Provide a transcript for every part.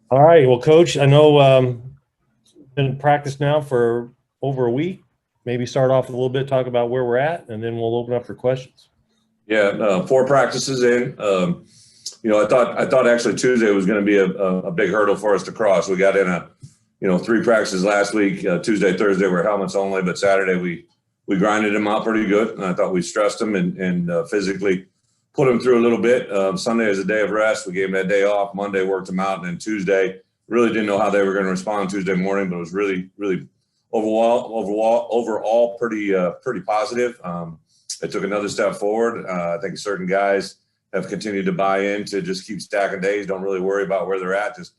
All right. Well, Coach, I know been in practice now for over a week. Maybe start off a little bit, talk about where we're at, and then we'll open up for questions. Yeah, 4 practices in. I thought actually Tuesday was going to be a big hurdle for us to cross. We got in 3 practices last week. Tuesday, Thursday were helmets only, but Saturday we grinded them out pretty good. And I thought we stressed them and physically put them through a little bit. Sunday is a day of rest. We gave them that day off. Monday worked them out, and then Tuesday really didn't know how they were going to respond Tuesday morning, but it was really overall pretty positive. It took another step forward. I think certain guys have continued to buy in to just keep stacking days. Don't really worry about where they're at. Just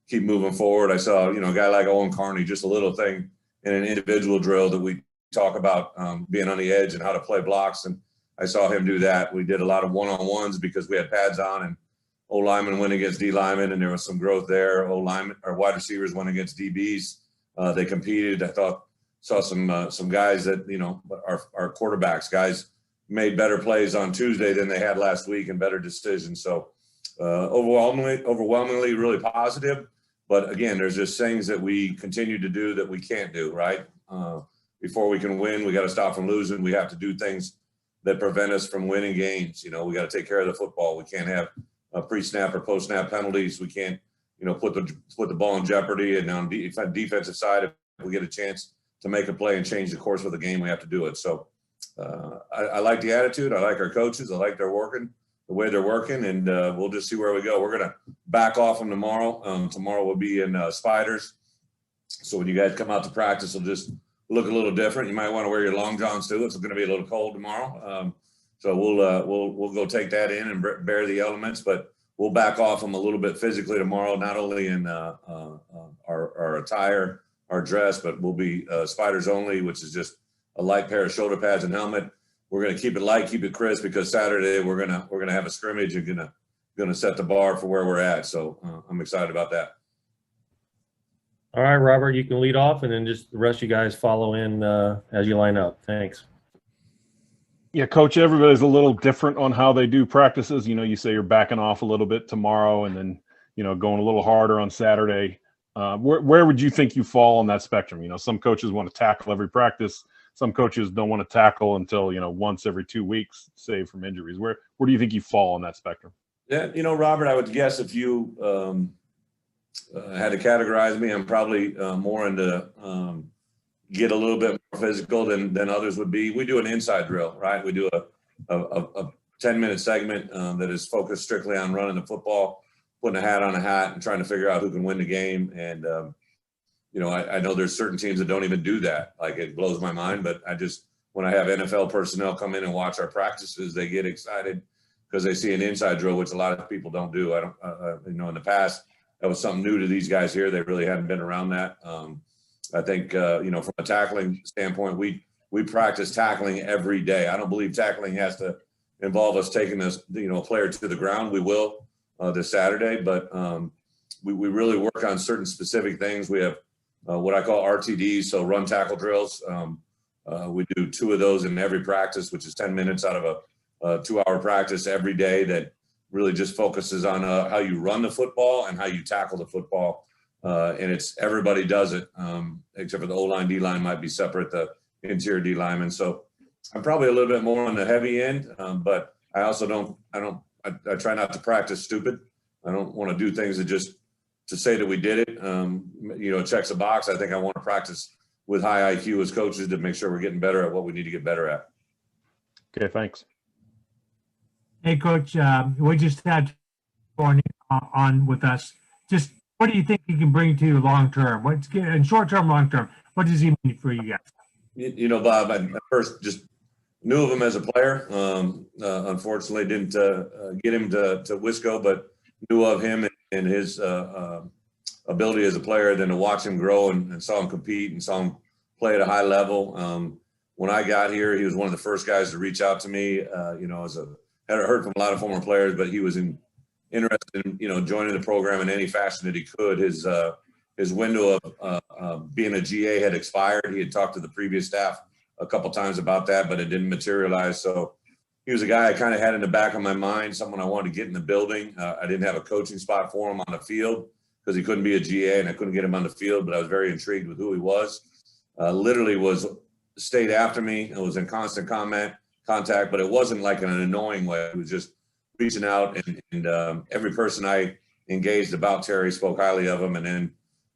keep moving forward. I saw, a guy like Owen Carney, just a little thing in an individual drill that we talk about being on the edge and how to play blocks. And I saw him do that. We did a lot of one-on-ones because we had pads on, and O linemen went against D linemen, and there was some growth there. O linemen or wide receivers went against DBs. They competed. I saw some guys that, our quarterbacks, guys made better plays on Tuesday than they had last week and better decisions. So overwhelmingly really positive. But again, there's just things that we continue to do that we can't do, right? Before we can win, we got to stop from losing. We have to do things that prevent us from winning games. We got to take care of the football. We can't have pre-snap or post-snap penalties. We can't, put the ball in jeopardy. And on the defensive side, if we get a chance to make a play and change the course of the game, we have to do it. So I like the attitude. I like our coaches. I like the way they're working, and we'll just see where we go. We're going to back off them tomorrow. Tomorrow we'll be in Spiders. So when you guys come out to practice, it'll just look a little different. You might want to wear your long johns too. It's going to be a little cold tomorrow. So we'll go take that in and bear the elements, but we'll back off them a little bit physically tomorrow, not only in our attire, our dress, but we'll be Spiders only, which is just a light pair of shoulder pads and helmet. We're going to keep it light, keep it crisp, because Saturday we're gonna have a scrimmage and gonna set the bar for where we're at. So I'm excited about that. All right, Robert, you can lead off, and then just the rest of you guys follow in as you line up. Thanks. Yeah, Coach, everybody's a little different on how they do practices. You say you're backing off a little bit tomorrow and then, going a little harder on Saturday. Where would you think you fall on that spectrum? Some coaches want to tackle every practice. Some coaches don't want to tackle until, once every 2 weeks, save from injuries. Where do you think you fall on that spectrum? Yeah, Robert, I would guess if you had to categorize me, I'm probably more into get a little bit more physical than others would be. We do an inside drill, right? We do a 10-minute segment that is focused strictly on running the football, putting a hat on a hat and trying to figure out who can win the game. And, I know there's certain teams that don't even do that. Like, it blows my mind, but when I have NFL personnel come in and watch our practices, they get excited because they see an inside drill, which a lot of people don't do. In the past, that was something new to these guys here. They really hadn't been around that. I think, from a tackling standpoint, we practice tackling every day. I don't believe tackling has to involve us taking a player to the ground. We will this Saturday, but we really work on certain specific things. We have what I call RTDs, so run tackle drills. We do 2 of those in every practice, which is 10 minutes out of a 2-hour practice every day that really just focuses on how you run the football and how you tackle the football. And everybody does it, except for the O-line, D-line might be separate, the interior D linemen. So I'm probably a little bit more on the heavy end, but I also I try not to practice stupid. I don't want to do things to say that we did it, it checks a box. I think I want to practice with high IQ as coaches to make sure we're getting better at what we need to get better at. Okay, thanks. Hey, Coach, we just had on with us. Just what do you think he can bring to you long term? In short term, long term, what does he mean for you guys? Bob, I first just knew of him as a player. Unfortunately, didn't get him to Wisco, but knew of him and his ability as a player. Then to watch him grow and saw him compete and saw him play at a high level. When I got here, he was one of the first guys to reach out to me. Had heard from a lot of former players, but he was interested in joining the program in any fashion that he could. His window of being a GA had expired. He had talked to the previous staff a couple times about that, but it didn't materialize. So he was a guy I kind of had in the back of my mind, someone I wanted to get in the building. I didn't have a coaching spot for him on the field. because he couldn't be a GA and I couldn't get him on the field, but I was very intrigued with who he was. Literally stayed after me and was in constant contact, but it wasn't like in an annoying way. It was just reaching out, and every person I engaged about Terry spoke highly of him. And then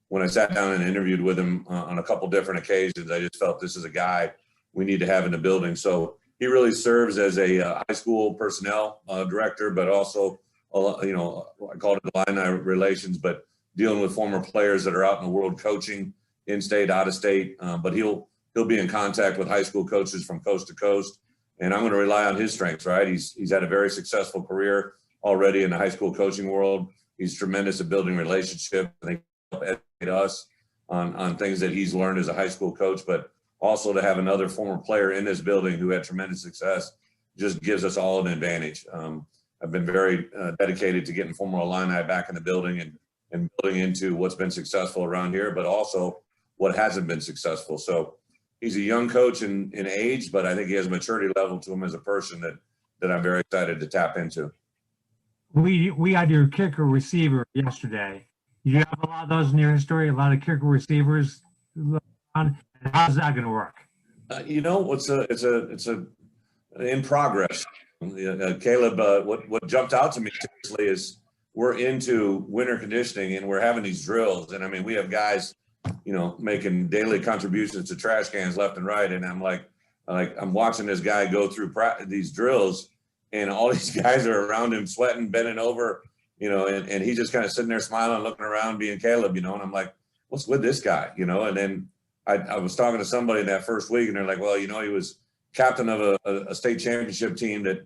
when I sat down and interviewed with him on a couple different occasions, I just felt this is a guy we need to have in the building. So he really serves as a high school personnel director, but also, I call it Illini relations, but dealing with former players that are out in the world coaching in state, out of state. But he'll be in contact with high school coaches from coast to coast. And I'm going to rely on his strengths, right? He's had a very successful career already in the high school coaching world. He's tremendous at building relationships. I think he'll educate us on things that he's learned as a high school coach, but also to have another former player in this building who had tremendous success just gives us all an advantage. I've been very dedicated to getting former Illini back in the building and building into what's been successful around here, but also what hasn't been successful. So he's a young coach in age, but I think he has a maturity level to him as a person that I'm very excited to tap into. We had your kicker receiver yesterday. You have a lot of those in your history, a lot of kicker receivers. How's that going to work? It's in progress. Caleb, what jumped out to me seriously is we're into winter conditioning and we're having these drills. And I mean, we have guys, making daily contributions to trash cans left and right. And I'm I'm watching this guy go through these drills, and all these guys are around him sweating, bending over, and he's just kind of sitting there smiling, looking around, being Caleb, and I'm like, what's with this guy, And then I was talking to somebody that first week, and they're like, well, he was captain of a state championship team that,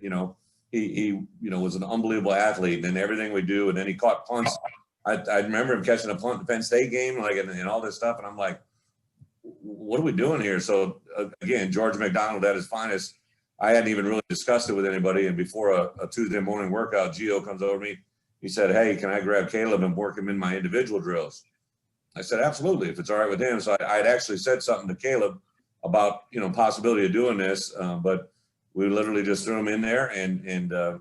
he was an unbelievable athlete, and everything we do, and then he caught punts. I remember him catching a punt in the Penn State game, and all this stuff, and I'm like, what are we doing here? So again, George McDonald at his finest. I hadn't even really discussed it with anybody, and before a Tuesday morning workout, Gio comes over to me. He said, hey, can I grab Caleb and work him in my individual drills? I said, absolutely, if it's all right with him. So I had actually said something to Caleb about, possibility of doing this, but we literally just threw him in there, and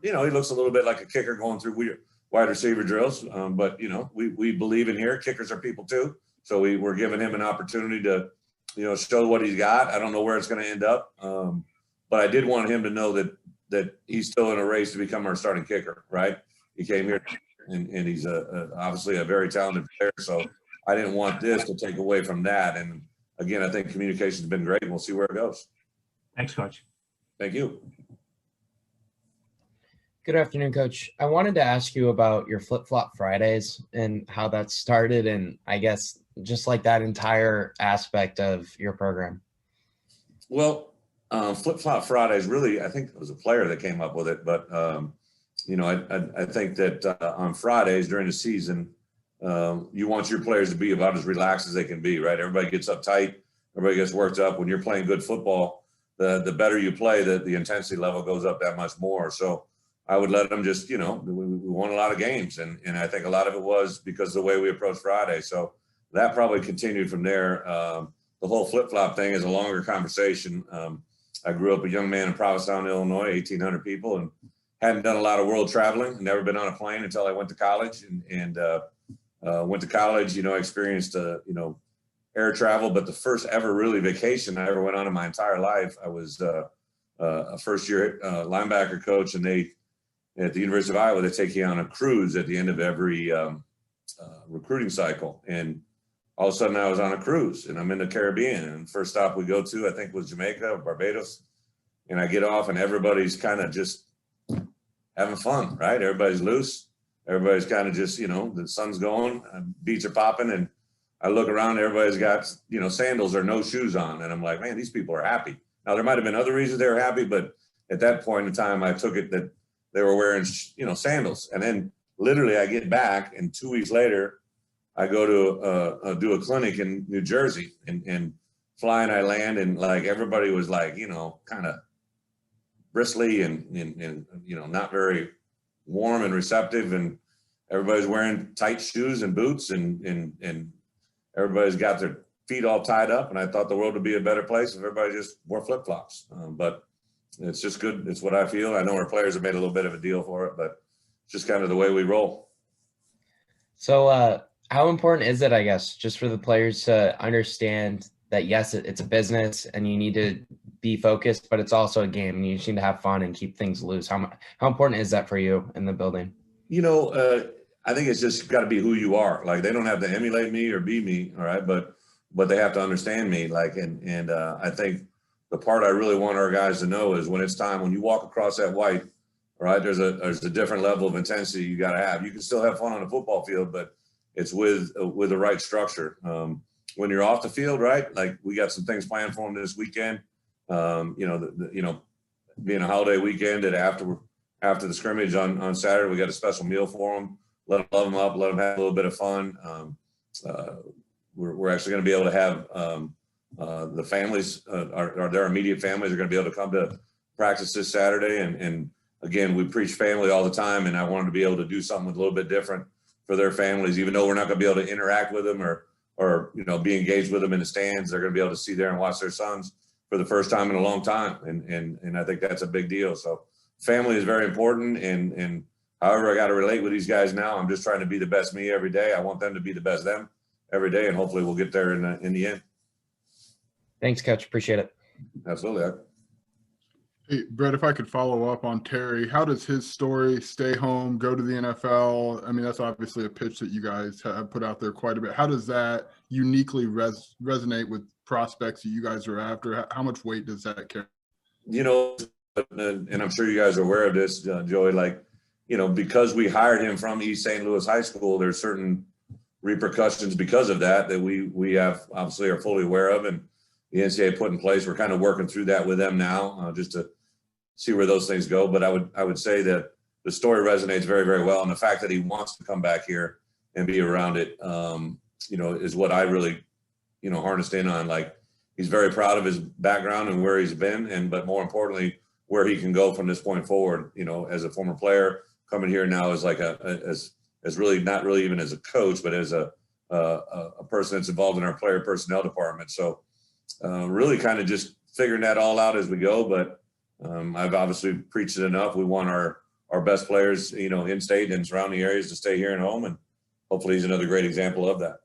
he looks a little bit like a kicker going through wide receiver drills, but we believe in here, kickers are people too, so we're giving him an opportunity to show what he's got. I don't know where it's going to end up, but I did want him to know that he's still in a race to become our starting kicker, right? He came here, and he's obviously a very talented player, so I didn't want this to take away from that. And again, I think communication's been great, and we'll see where it goes. Thanks, Coach. Thank you. Good afternoon, Coach. I wanted to ask you about your Flip-Flop Fridays and how that started, and I guess just like that entire aspect of your program. Well, Flip-Flop Fridays, really, I think it was a player that came up with it, but I think that on Fridays during the season, you want your players to be about as relaxed as they can be, right? Everybody gets uptight, everybody gets worked up. When you're playing good football, the better you play, the intensity level goes up that much more. So I would let them just, we won a lot of games, and I think a lot of it was because of the way we approached Friday. So that probably continued from there. The whole flip-flop thing is a longer conversation. I grew up a young man in Provincetown, Illinois, 1,800 people, and hadn't done a lot of world traveling, never been on a plane until I went to college, and went to college, experienced, air travel, but the first ever really vacation I ever went on in my entire life, I was a first-year linebacker coach, and at the University of Iowa, they take you on a cruise at the end of every recruiting cycle. And all of a sudden I was on a cruise, and I'm in the Caribbean, and first stop we go to, I think, was Jamaica or Barbados. And I get off, and everybody's kind of just having fun, right? Everybody's loose. Everybody's kind of just, the sun's going, beats are popping, and I look around, everybody's got, sandals or no shoes on. And I'm like, man, these people are happy. Now, there might've been other reasons they were happy, but at that point in time, I took it that they were wearing, sandals. And then literally I get back, and 2 weeks later, I go to do a clinic in New Jersey, and fly, and I land, and like everybody was like, kind of bristly and not very warm and receptive, and everybody's wearing tight shoes and boots, and everybody's got their feet all tied up. And I thought the world would be a better place if everybody just wore flip-flops. But it's just good. It's what I feel. I know our players have made a little bit of a deal for it, but it's just kind of the way we roll. So how important is it, I guess, just for the players to understand that, yes, it's a business and you need to be focused, but it's also a game and you just need to have fun and keep things loose. How important is that for you in the building? I think it's just got to be who you are. Like, they don't have to emulate me or be me. All right. But they have to understand me. Like, and I think the part I really want our guys to know is when it's time, when you walk across that white, all right, there's a different level of intensity you got to have. You can still have fun on a football field, but it's with the right structure. When you're off the field, right? Like, we got some things planned for them this weekend. Being a holiday weekend, that after the scrimmage on Saturday, we got a special meal for them. Let them love them up, let them have a little bit of fun. We're actually going to be able to have the families, their immediate families are going to be able to come to practice this Saturday. And again, we preach family all the time, and I wanted to be able to do something a little bit different for their families, even though we're not going to be able to interact with them or be engaged with them in the stands. They're going to be able to see there and watch their sons for the first time in a long time. And I think that's a big deal. So family is very important. And however I got to relate with these guys now, I'm just trying to be the best me every day. I want them to be the best them every day. And hopefully we'll get there in the end. Thanks, Coach. Appreciate it. Absolutely. Hey, Bret, if I could follow up on Terry, how does his story, stay home, go to the NFL? I mean, that's obviously a pitch that you guys have put out there quite a bit. How does that uniquely resonate with prospects that you guys are after? How much weight does that carry? And I'm sure you guys are aware of this, Joey, because we hired him from East St. Louis High School, there's certain repercussions because of that we have obviously are fully aware of, and the NCAA put in place. We're kind of working through that with them now, just to see where those things go. But I would say that the story resonates very, very well. And the fact that he wants to come back here and be around it, is what I really, harnessed in on. Like, he's very proud of his background and where he's been, but more importantly, where he can go from this point forward, as a former player coming here now as like as really not really even as a coach, but as a person that's involved in our player personnel department. So really kind of just figuring that all out as we go. But I've obviously preached it enough. We want our best players, in state and surrounding areas to stay here and home. And hopefully he's another great example of that.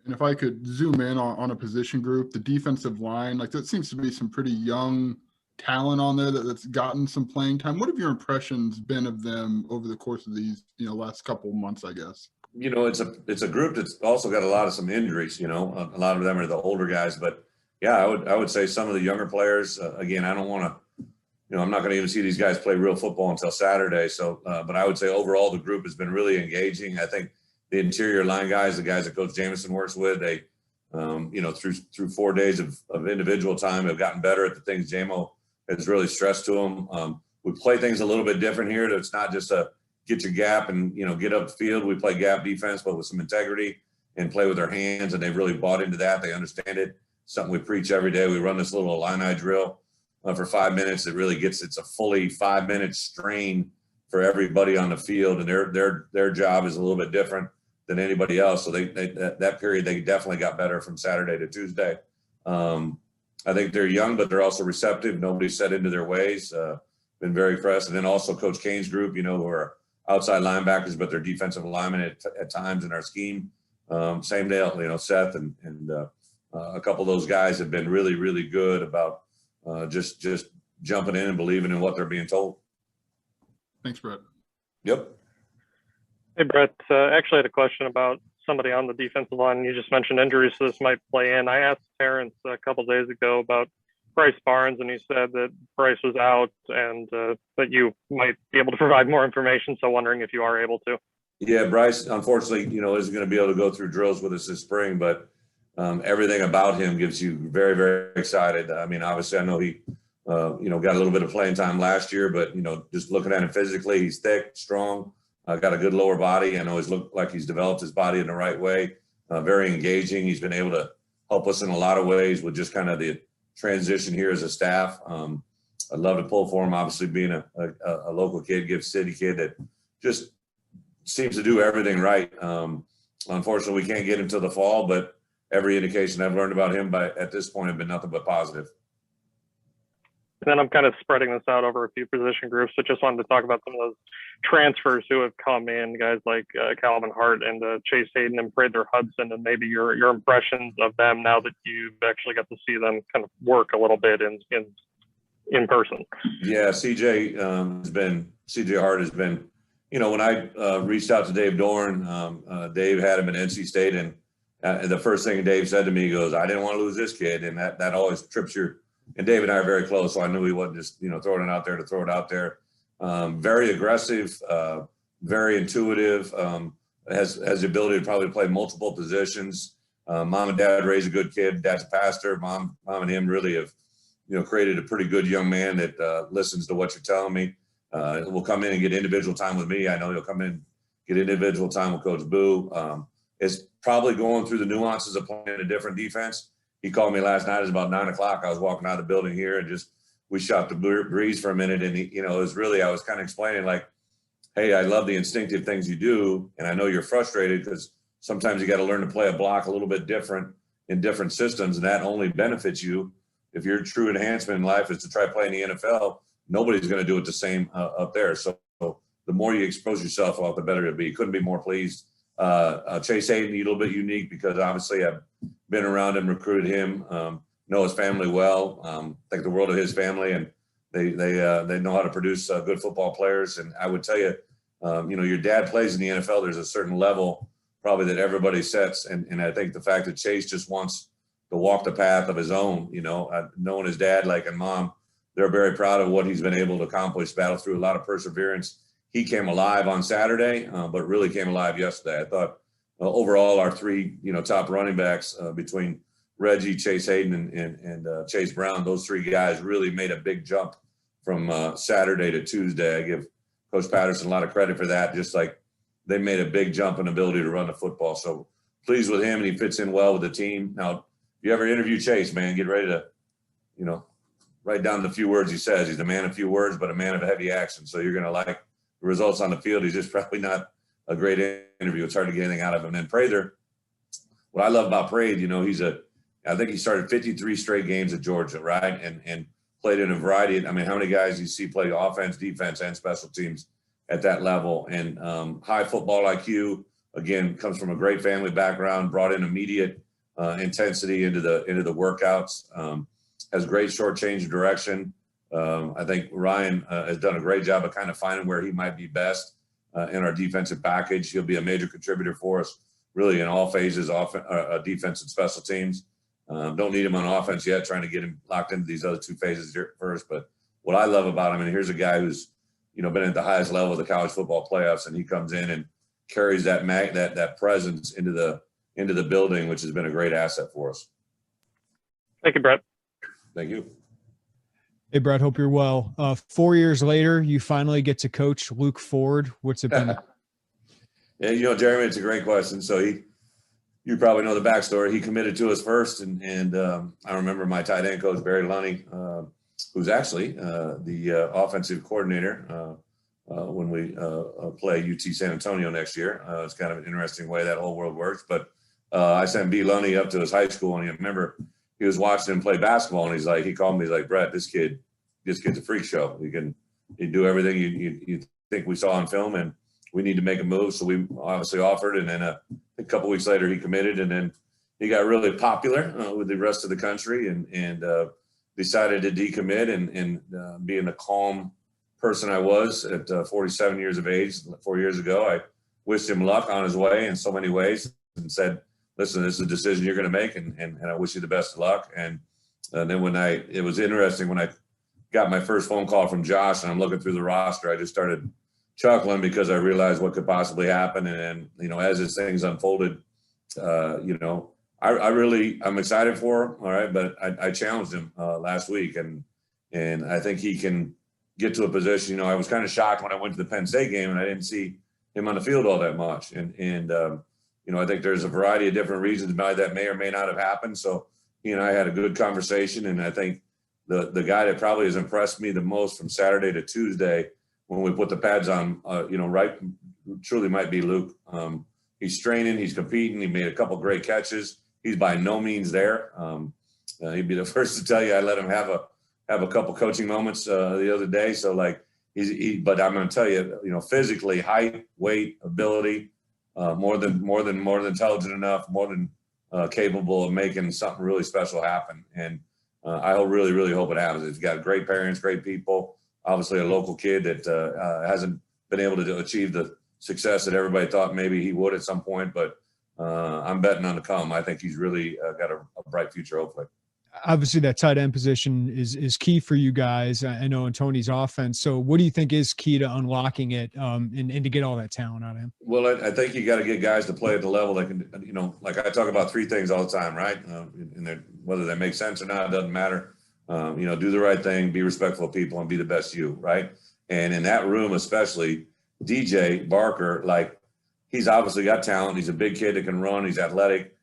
And if I could zoom in on a position group, the defensive line, like, that seems to be some pretty young talent on there that's gotten some playing time. What have your impressions been of them over the course of these, last couple months, I guess? It's a group that's also got a lot of some injuries, a lot of them are the older guys, but yeah, I would say some of the younger players, again, I don't want to, I'm not going to even see these guys play real football until Saturday. So, but I would say overall the group has been really engaging. I think the interior line guys, the guys that Coach Jameson works with, they, through 4 days of individual time have gotten better at the things JMO has really stressed to them. We play things a little bit different here. It's not just a get your gap and, get up the field. We play gap defense, but with some integrity and play with their hands. And they've really bought into that. They understand it. Something we preach every day. We run this little Illini drill for 5 minutes. It's a fully 5 minute strain for everybody on the field. And their job is a little bit different than anybody else. So that period, they definitely got better from Saturday to Tuesday. I think they're young, but they're also receptive. Nobody's set into their ways. Been very impressed. And then also Coach Kane's group, who are outside linebackers, but they're defensive linemen at times in our scheme. Same day, Seth and a couple of those guys have been really, really good about just jumping in and believing in what they're being told. Thanks, Bret. Yep. Hey, Bret, actually had a question about somebody on the defensive line. You just mentioned injuries, so this might play in. I asked Terrence a couple of days ago about Bryce Barnes, and he said that Bryce was out and that you might be able to provide more information. So wondering if you are able to. Yeah, Bryce, unfortunately, isn't going to be able to go through drills with us this spring, but everything about him gives you very, very excited. I mean, obviously, I know he, got a little bit of playing time last year, but, just looking at him physically, he's thick, strong, got a good lower body. I know he's looked like he's developed his body in the right way, very engaging. He's been able to help us in a lot of ways with just kind of the transition here as a staff. I'd love to pull for him, obviously being a local kid, Gift City kid that just seems to do everything right. Unfortunately, we can't get him till the fall, but every indication I've learned about him at this point have been nothing but positive. And then I'm kind of spreading this out over a few position groups, but just wanted to talk about some of those transfers who have come in, guys like Calvin Hart and Chase Hayden and Prather Hudson, and maybe your impressions of them now that you've actually got to see them kind of work a little bit in person. Yeah, CJ Hart has been, when I reached out to Dave Dorn, Dave had him at NC State, and the first thing Dave said to me, he goes, "I didn't want to lose this kid," and that always trips your. And Dave and I are very close, so I knew he wasn't just throwing it out there to throw it out there. Very aggressive, very intuitive. Has the ability to probably play multiple positions. Mom and dad raised a good kid. Dad's a pastor. Mom and him really have created a pretty good young man that listens to what you're telling me. Will come in and get individual time with me. I know he'll come in, get individual time with Coach Boo. Is probably going through the nuances of playing a different defense. He called me last night. It was about 9 o'clock. I was walking out of the building here and we shot the breeze for a minute. And it was really, I was kind of explaining like, hey, I love the instinctive things you do. And I know you're frustrated because sometimes you got to learn to play a block a little bit different in different systems. And that only benefits you. If your true enhancement in life is to try playing the NFL, nobody's going to do it the same up there. So the more you expose yourself, the better it'll be. Couldn't be more pleased. Chase Hayden, a little bit unique because obviously I've been around him, recruited him, know his family well, think the world of his family, and they know how to produce good football players. And I would tell you, your dad plays in the NFL. There's a certain level probably that everybody sets, and I think the fact that Chase just wants to walk the path of his own, knowing his dad and mom, they're very proud of what he's been able to accomplish, battle through a lot of perseverance. He came alive on Saturday, but really came alive yesterday. I thought overall our three, top running backs between Reggie, Chase Hayden, and Chase Brown, those three guys really made a big jump from Saturday to Tuesday. I give Coach Patterson a lot of credit for that. Just like they made a big jump in ability to run the football. So pleased with him, and he fits in well with the team. Now, if you ever interview Chase, man, get ready to, write down the few words he says. He's a man of few words, but a man of heavy action. So you're going to like the results on the field. He's just probably not a great interview. It's hard to get anything out of him. And Prather, what I love about Prather, I think he started 53 straight games at Georgia, right? And played in a variety. How many guys you see play offense, defense, and special teams at that level? And high football IQ, again, comes from a great family background, brought in immediate intensity into the workouts, has great short change of direction. I think Ryan has done a great job of kind of finding where he might be best in our defensive package. He'll be a major contributor for us really in all phases, defense and special teams. Don't need him on offense yet, trying to get him locked into these other two phases here first. But what I love about him, and here's a guy who's, been at the highest level of the college football playoffs, and he comes in and carries that presence into the building, which has been a great asset for us. Thank you, Brett. Thank you. Hey, Brett, hope you're well. 4 years later, you finally get to coach Luke Ford. What's it been? Yeah, Jeremy, it's a great question. So you probably know the backstory. He committed to us first, and I remember my tight end coach, Barry Lunny, who's actually the offensive coordinator when we play UT San Antonio next year. It's kind of an interesting way that whole world works. But I sent B. Lunny up to his high school, and I remember he was watching him play basketball, and he called me, he's like, Brett, this kid's a freak show. He do everything you think we saw on film, and we need to make a move. So we obviously offered, and then a couple weeks later he committed, and then he got really popular with the rest of the country and decided to decommit. And being the calm person I was at 47 years of age 4 years ago, I wished him luck on his way in so many ways and said, listen, this is a decision you're going to make, and I wish you the best of luck. And then it was interesting when I got my first phone call from Josh and I'm looking through the roster, I just started chuckling because I realized what could possibly happen. And then, as this thing's unfolded, I'm excited for him. All right. But I challenged him last week, and I think he can get to a position. I was kind of shocked when I went to the Penn State game and I didn't see him on the field all that much. And I think there's a variety of different reasons why that may or may not have happened. So he and I had a good conversation, and I think the guy that probably has impressed me the most from Saturday to Tuesday when we put the pads on, truly might be Luke. He's training, he's competing, he made a couple great catches. He's by no means there. He'd be the first to tell you I let him have have a couple coaching moments the other day. So like but I'm going to tell you, physically, height, weight, ability, more than intelligent enough, more than capable of making something really special happen. And I really hope it happens. He's got great parents, great people, obviously a local kid that hasn't been able to achieve the success that everybody thought maybe he would at some point, but I'm betting on the come. I think he's really got a bright future, hopefully. Obviously that tight end position is key for you guys. I know in Tony's offense. So what do you think is key to unlocking it and to get all that talent out of him? Well, I think you got to get guys to play at the level that can, like I talk about 3 things all the time, right? And whether they make sense or not, it doesn't matter. Do the right thing, be respectful of people, and be the best you, right? And in that room, especially DJ Barker, like he's obviously got talent. He's a big kid that can run. He's athletic.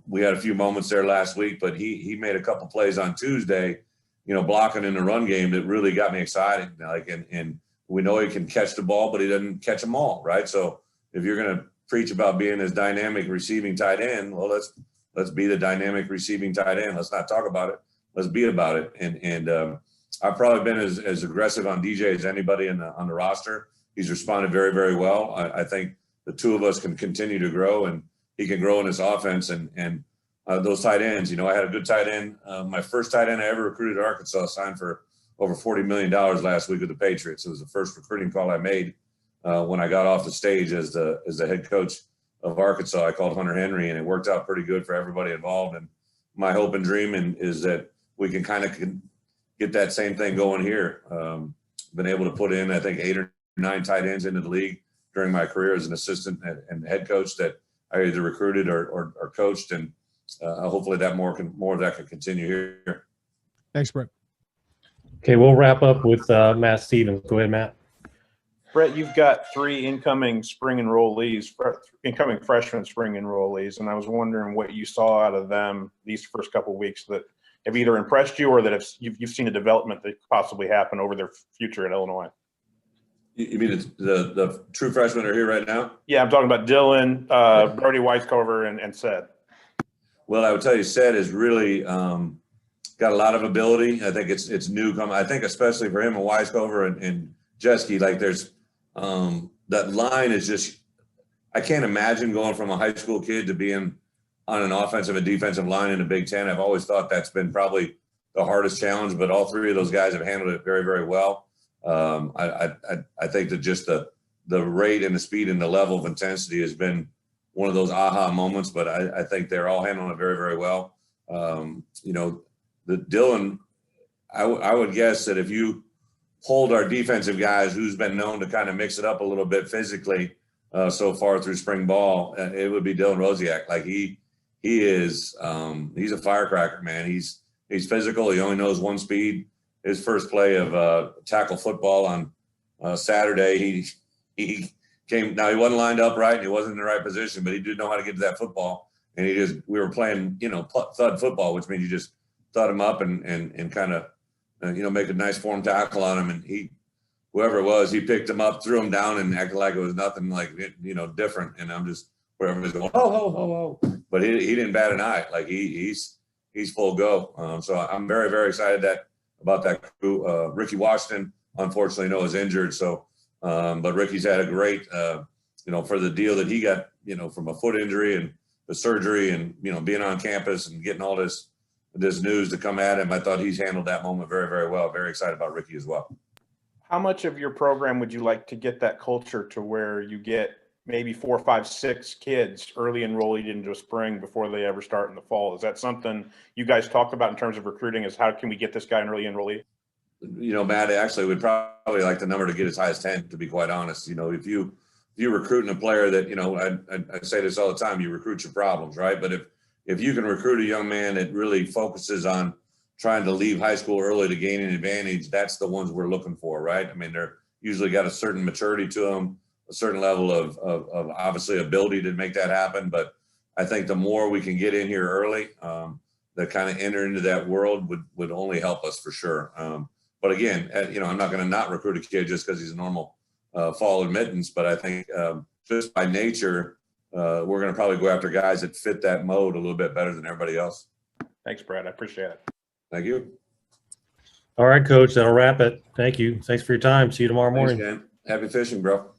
We had a few moments there last week, but he made a couple plays on Tuesday, blocking in the run game that really got me excited. Like, and we know he can catch the ball, but he doesn't catch them all, right? So if you're going to preach about being this dynamic receiving tight end, well, let's be the dynamic receiving tight end. Let's not talk about it. Let's be about it. And I've probably been as aggressive on DJ as anybody on the roster. He's responded very, very well. I think the two of us can continue to grow, and he can grow in his offense and those tight ends. I had a good tight end. My first tight end I ever recruited at Arkansas signed for over $40 million last week with the Patriots. It was the first recruiting call I made when I got off the stage as the head coach of Arkansas. I called Hunter Henry, and it worked out pretty good for everybody involved. And my hope and dream is that we can kind of get that same thing going here. Been able to put in, I think, 8 or 9 tight ends into the league during my career as an assistant and head coach that I either recruited or coached, and hopefully that more of that can continue here. Thanks, Brett. Okay, we'll wrap up with Matt Stevens. Go ahead, Matt. Brett, you've got 3 incoming spring enrollees, incoming freshman spring enrollees, and I was wondering what you saw out of them these first couple of weeks that have either impressed you or that you've seen a development that could possibly happen over their future at Illinois. You mean the true freshmen are here right now? Yeah, I'm talking about Dylan, Brody Weiscover, and Sed. Well, I would tell you, Sed has really got a lot of ability. I think it's new. I think especially for him and Weiscover and Jeske, like there's that line is just, I can't imagine going from a high school kid to being on an offensive and defensive line in the Big Ten. I've always thought that's been probably the hardest challenge, but all 3 of those guys have handled it very, very well. I think that just the rate and the speed and the level of intensity has been one of those aha moments, but I think they're all handling it very, very well. The Dylan, I would guess that if you hold our defensive guys, who's been known to kind of mix it up a little bit physically so far through spring ball, it would be Dylan Rosiak. Like he is, he's a firecracker, man. He's physical. He only knows one speed. His first play of tackle football on Saturday, he came. Now he wasn't lined up right, and he wasn't in the right position, but he did know how to get to that football. And we were playing, thud football, which means you just thud him up and kind of, make a nice form tackle on him. And whoever it was, he picked him up, threw him down, and acted like it was nothing like different. And I'm just where everybody's going, oh, but he didn't bat an eye. Like he's full go. So I'm very, very excited about that crew. Ricky Washington, unfortunately, is injured. So, but Ricky's had a great, for the deal that he got, from a foot injury and the surgery and, being on campus and getting all this news to come at him. I thought he's handled that moment very, very well. Very excited about Ricky as well. How much of your program would you like to get that culture to where you get maybe 4, 5, 6 kids early enrollees into spring before they ever start in the fall? Is that something you guys talked about in terms of recruiting? Is how can we get this guy an early enrollee? Matt, actually would probably like the number to get as high as 10, to be quite honest. If you're recruiting a player that, I say this all the time, you recruit your problems, right? But if you can recruit a young man that really focuses on trying to leave high school early to gain an advantage, that's the ones we're looking for, right? I mean, they're usually got a certain maturity to them, a certain level of obviously ability to make that happen. But I think the more we can get in here early, that kind of enter into that world would only help us for sure. But again, I'm not going to not recruit a kid just because he's a normal fall admittance. But I think just by nature, we're going to probably go after guys that fit that mode a little bit better than everybody else. Thanks, Brad. I appreciate it. Thank you. All right, Coach, that'll wrap it. Thank you. Thanks for your time. See you tomorrow Thanks, morning. Dan. Happy fishing, bro.